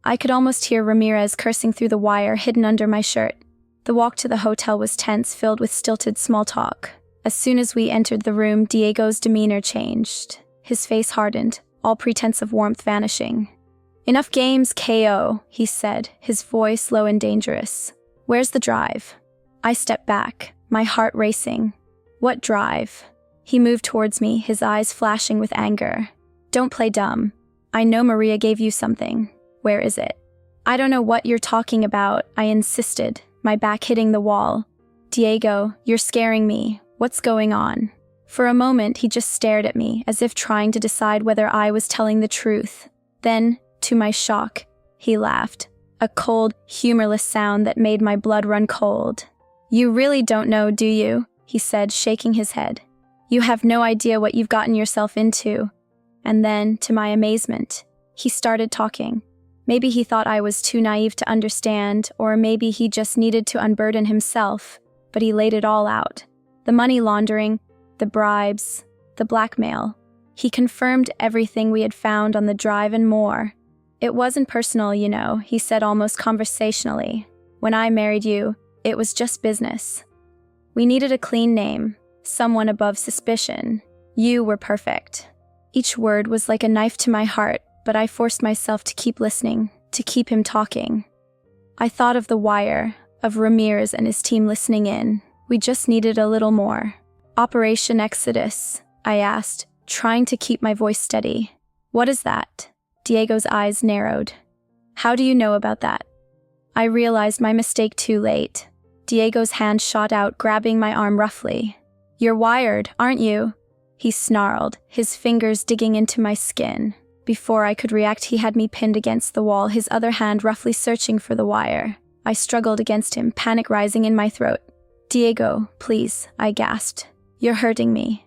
I could almost hear Ramirez cursing through the wire hidden under my shirt. The walk to the hotel was tense, filled with stilted small talk. As soon as we entered the room, Diego's demeanor changed. His face hardened, all pretense of warmth vanishing. "Enough games, K.O., he said, his voice low and dangerous. "Where's the drive?" I stepped back, my heart racing. "What drive?" He moved towards me, his eyes flashing with anger. "Don't play dumb. I know Maria gave you something. Where is it?" "I don't know what you're talking about," I insisted, my back hitting the wall. "Diego, you're scaring me. What's going on?" For a moment, he just stared at me, as if trying to decide whether I was telling the truth. Then, to my shock, he laughed, a cold, humorless sound that made my blood run cold. "You really don't know, do you?" he said, shaking his head. "You have no idea what you've gotten yourself into." And then, to my amazement, he started talking. Maybe he thought I was too naive to understand, or maybe he just needed to unburden himself, but he laid it all out. The money laundering, the bribes, the blackmail. He confirmed everything we had found on the drive and more. "It wasn't personal, you know," he said almost conversationally. "When I married you, it was just business. We needed a clean name, someone above suspicion. You were perfect." Each word was like a knife to my heart, but I forced myself to keep listening, to keep him talking. I thought of the wire, of Ramirez and his team listening in. We just needed a little more. "Operation Exodus?" I asked, trying to keep my voice steady. "What is that?" Diego's eyes narrowed. "How do you know about that?" I realized my mistake too late. Diego's hand shot out, grabbing my arm roughly. "You're wired, aren't you?" he snarled, his fingers digging into my skin. Before I could react, he had me pinned against the wall, his other hand roughly searching for the wire. I struggled against him, panic rising in my throat. "Diego, please," I gasped. "You're hurting me."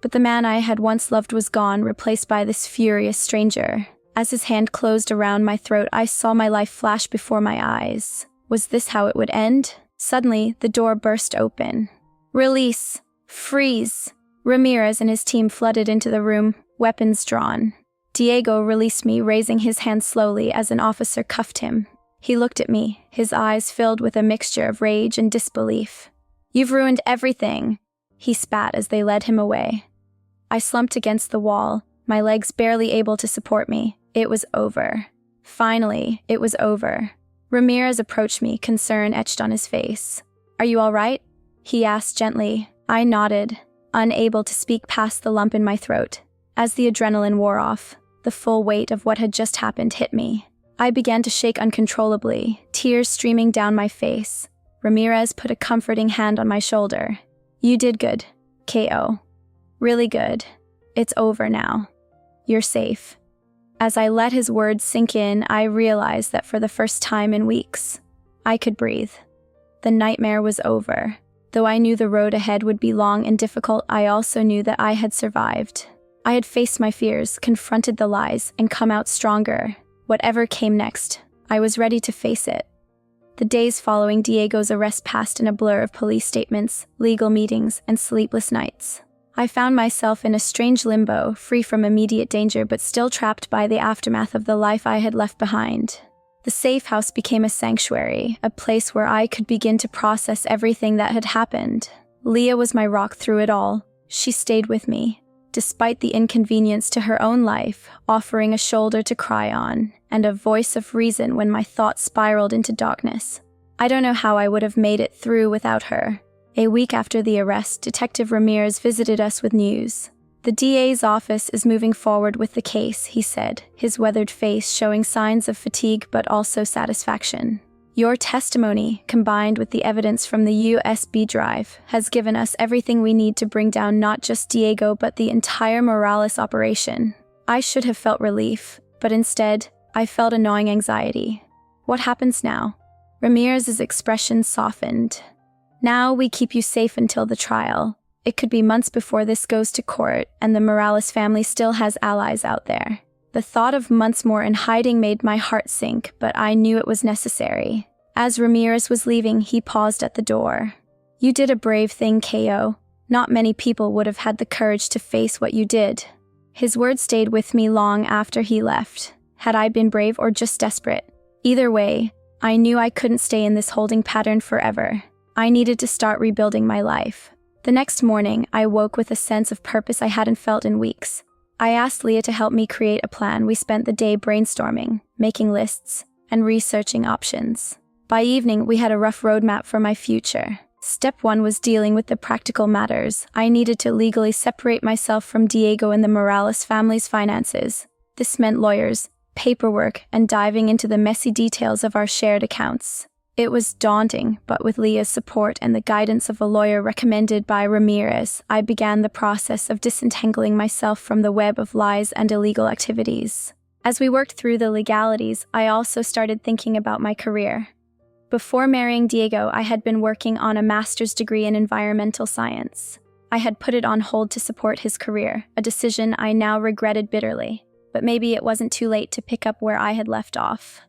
But the man I had once loved was gone, replaced by this furious stranger. As his hand closed around my throat, I saw my life flash before my eyes. Was this how it would end? Suddenly, the door burst open. "Release! Freeze!" Ramirez and his team flooded into the room, weapons drawn. Diego released me, raising his hand slowly as an officer cuffed him. He looked at me, his eyes filled with a mixture of rage and disbelief. "You've ruined everything," he spat as they led him away. I slumped against the wall, my legs barely able to support me. It was over. Finally, it was over. Ramirez approached me, concern etched on his face. "Are you all right?" he asked gently. I nodded, unable to speak past the lump in my throat. As the adrenaline wore off, the full weight of what had just happened hit me. I began to shake uncontrollably, tears streaming down my face. Ramirez put a comforting hand on my shoulder. "You did good, K.O. Really good. It's over now. You're safe." As I let his words sink in, I realized that for the first time in weeks, I could breathe. The nightmare was over. Though I knew the road ahead would be long and difficult, I also knew that I had survived. I had faced my fears, confronted the lies, and come out stronger. Whatever came next, I was ready to face it. The days following Diego's arrest passed in a blur of police statements, legal meetings, and sleepless nights. I found myself in a strange limbo, free from immediate danger but still trapped by the aftermath of the life I had left behind. The safe house became a sanctuary, a place where I could begin to process everything that had happened. Leah was my rock through it all. She stayed with me, despite the inconvenience to her own life, offering a shoulder to cry on, and a voice of reason when my thoughts spiraled into darkness. I don't know how I would have made it through without her. A week after the arrest, Detective Ramirez visited us with news. "The DA's office is moving forward with the case," he said, his weathered face showing signs of fatigue but also satisfaction. "Your testimony, combined with the evidence from the USB drive, has given us everything we need to bring down not just Diego but the entire Morales operation." I should have felt relief, but instead, I felt a gnawing anxiety. What happens now? Ramirez's expression softened. "Now we keep you safe until the trial. It could be months before this goes to court, and the Morales family still has allies out there." The thought of months more in hiding made my heart sink, but I knew it was necessary. As Ramirez was leaving, he paused at the door. "You did a brave thing, Ko. Not many people would have had the courage to face what you did." His words stayed with me long after he left. Had I been brave or just desperate? Either way, I knew I couldn't stay in this holding pattern forever. I needed to start rebuilding my life. The next morning, I woke with a sense of purpose I hadn't felt in weeks. I asked Leah to help me create a plan. We spent the day brainstorming, making lists, and researching options. By evening, we had a rough roadmap for my future. Step 1 was dealing with the practical matters. I needed to legally separate myself from Diego and the Morales family's finances. This meant lawyers, paperwork, and diving into the messy details of our shared accounts. It was daunting, but with Leah's support and the guidance of a lawyer recommended by Ramirez, I began the process of disentangling myself from the web of lies and illegal activities. As we worked through the legalities, I also started thinking about my career. Before marrying Diego, I had been working on a master's degree in environmental science. I had put it on hold to support his career, a decision I now regretted bitterly. But maybe it wasn't too late to pick up where I had left off.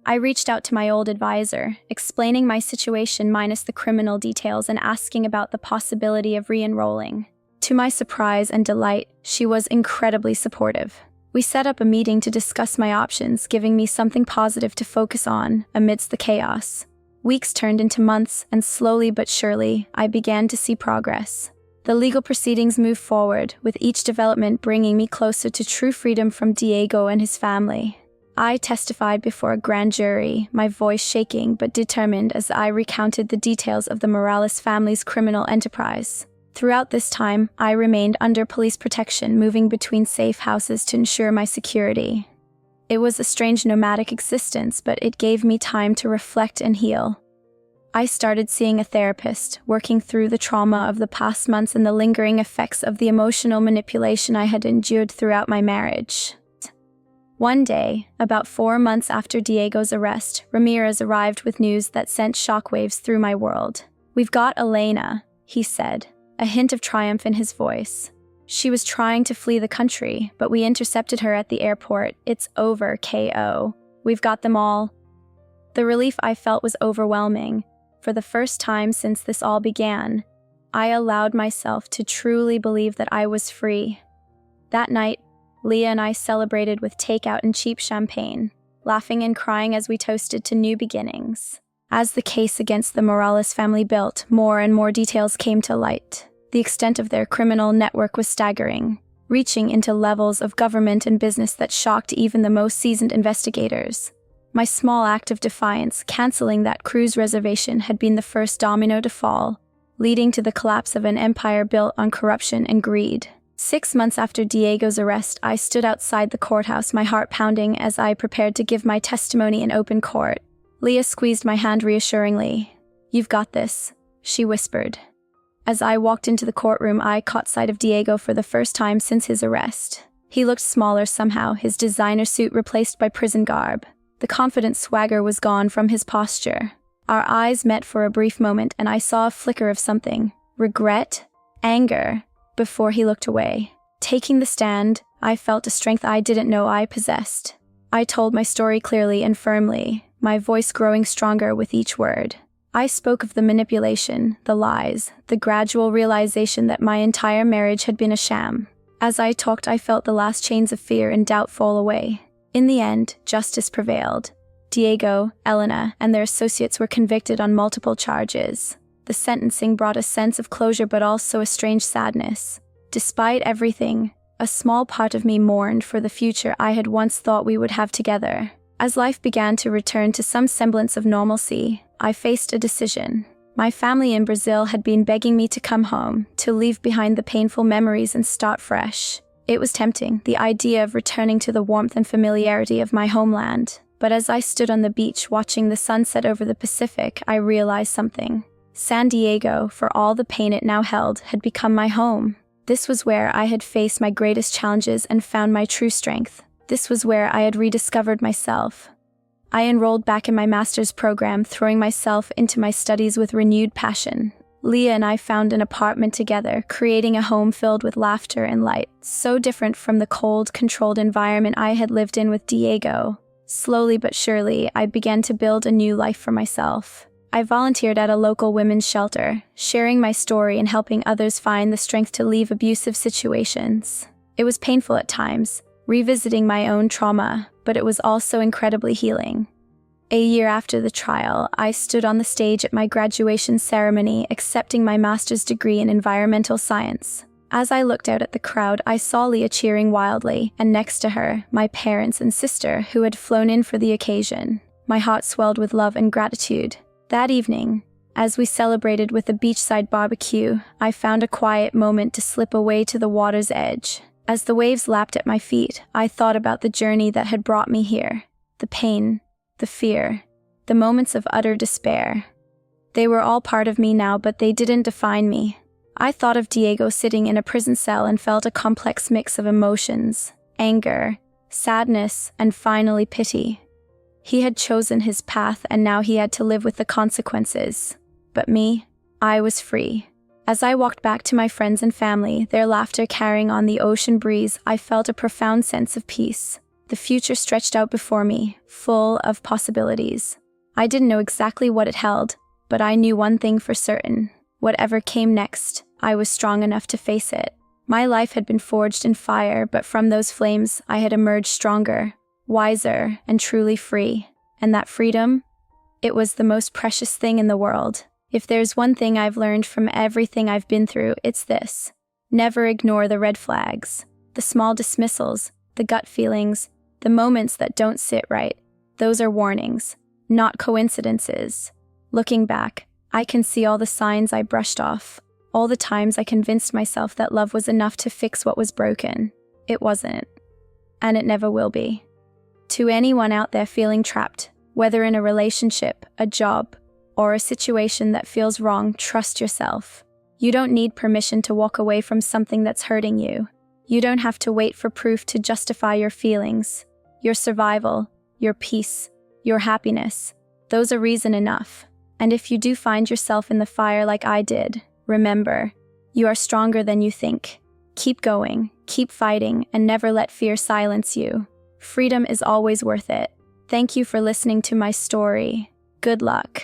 I reached out to my old advisor, explaining my situation minus the criminal details and asking about the possibility of re-enrolling. To my surprise and delight, she was incredibly supportive. We set up a meeting to discuss my options, giving me something positive to focus on amidst the chaos. Weeks turned into months, and slowly but surely, I began to see progress. The legal proceedings moved forward, with each development bringing me closer to true freedom from Diego and his family. I testified before a grand jury, my voice shaking but determined as I recounted the details of the Morales family's criminal enterprise. Throughout this time, I remained under police protection, moving between safe houses to ensure my security. It was a strange nomadic existence, but it gave me time to reflect and heal. I started seeing a therapist, working through the trauma of the past months and the lingering effects of the emotional manipulation I had endured throughout my marriage. One day, about 4 months after Diego's arrest, Ramirez arrived with news that sent shockwaves through my world. "We've got Elena," he said, a hint of triumph in his voice. "She was trying to flee the country, but we intercepted her at the airport. It's over, Ko. We've got them all." The relief I felt was overwhelming. For the first time since this all began, I allowed myself to truly believe that I was free. That night, Leah and I celebrated with takeout and cheap champagne, laughing and crying as we toasted to new beginnings. As the case against the Morales family built, more and more details came to light. The extent of their criminal network was staggering, reaching into levels of government and business that shocked even the most seasoned investigators. My small act of defiance, canceling that cruise reservation, had been the first domino to fall, leading to the collapse of an empire built on corruption and greed. 6 months after Diego's arrest, I stood outside the courthouse, my heart pounding as I prepared to give my testimony in open court. Leah squeezed my hand reassuringly. "You've got this," she whispered. As I walked into the courtroom, I caught sight of Diego for the first time since his arrest. He looked smaller somehow, his designer suit replaced by prison garb. The confident swagger was gone from his posture. Our eyes met for a brief moment, and I saw a flicker of something. Regret? Anger? Before he looked away. Taking the stand, I felt a strength I didn't know I possessed. I told my story clearly and firmly, my voice growing stronger with each word. I spoke of the manipulation, the lies, the gradual realization that my entire marriage had been a sham. As I talked, I felt the last chains of fear and doubt fall away. In the end, justice prevailed. Diego, Elena, and their associates were convicted on multiple charges. The sentencing brought a sense of closure but also a strange sadness. Despite everything, a small part of me mourned for the future I had once thought we would have together. As life began to return to some semblance of normalcy, I faced a decision. My family in Brazil had been begging me to come home, to leave behind the painful memories and start fresh. It was tempting, the idea of returning to the warmth and familiarity of my homeland. But as I stood on the beach watching the sunset over the Pacific, I realized something. San Diego, for all the pain it now held, had become my home. This was where I had faced my greatest challenges and found my true strength. This was where I had rediscovered myself. I enrolled back in my master's program, throwing myself into my studies with renewed passion. Leah and I found an apartment together, creating a home filled with laughter and light, so different from the cold, controlled environment I had lived in with Diego. Slowly but surely, I began to build a new life for myself. I volunteered at a local women's shelter, sharing my story and helping others find the strength to leave abusive situations. It was painful at times, revisiting my own trauma, but it was also incredibly healing. A year after the trial, I stood on the stage at my graduation ceremony, accepting my master's degree in environmental science. As I looked out at the crowd, I saw Leah cheering wildly, and next to her, my parents and sister who had flown in for the occasion. My heart swelled with love and gratitude. That evening, as we celebrated with a beachside barbecue, I found a quiet moment to slip away to the water's edge. As the waves lapped at my feet, I thought about the journey that had brought me here. The pain, the fear, the moments of utter despair. They were all part of me now, but they didn't define me. I thought of Diego sitting in a prison cell and felt a complex mix of emotions: anger, sadness, and finally pity. He had chosen his path and now he had to live with the consequences. But me, I was free. As I walked back to my friends and family, their laughter carrying on the ocean breeze, I felt a profound sense of peace. The future stretched out before me, full of possibilities. I didn't know exactly what it held, but I knew one thing for certain. Whatever came next, I was strong enough to face it. My life had been forged in fire, but from those flames, I had emerged stronger, wiser, and truly free. And that freedom? It was the most precious thing in the world. If there's one thing I've learned from everything I've been through, it's this. Never ignore the red flags, the small dismissals, the gut feelings, the moments that don't sit right. Those are warnings, not coincidences. Looking back, I can see all the signs I brushed off, all the times I convinced myself that love was enough to fix what was broken. It wasn't. And it never will be. To anyone out there feeling trapped, whether in a relationship, a job, or a situation that feels wrong, trust yourself. You don't need permission to walk away from something that's hurting you. You don't have to wait for proof to justify your feelings. Your survival, your peace, your happiness, those are reason enough. And if you do find yourself in the fire like I did, remember, you are stronger than you think. Keep going, keep fighting, and never let fear silence you. Freedom is always worth it. Thank you for listening to my story. Good luck.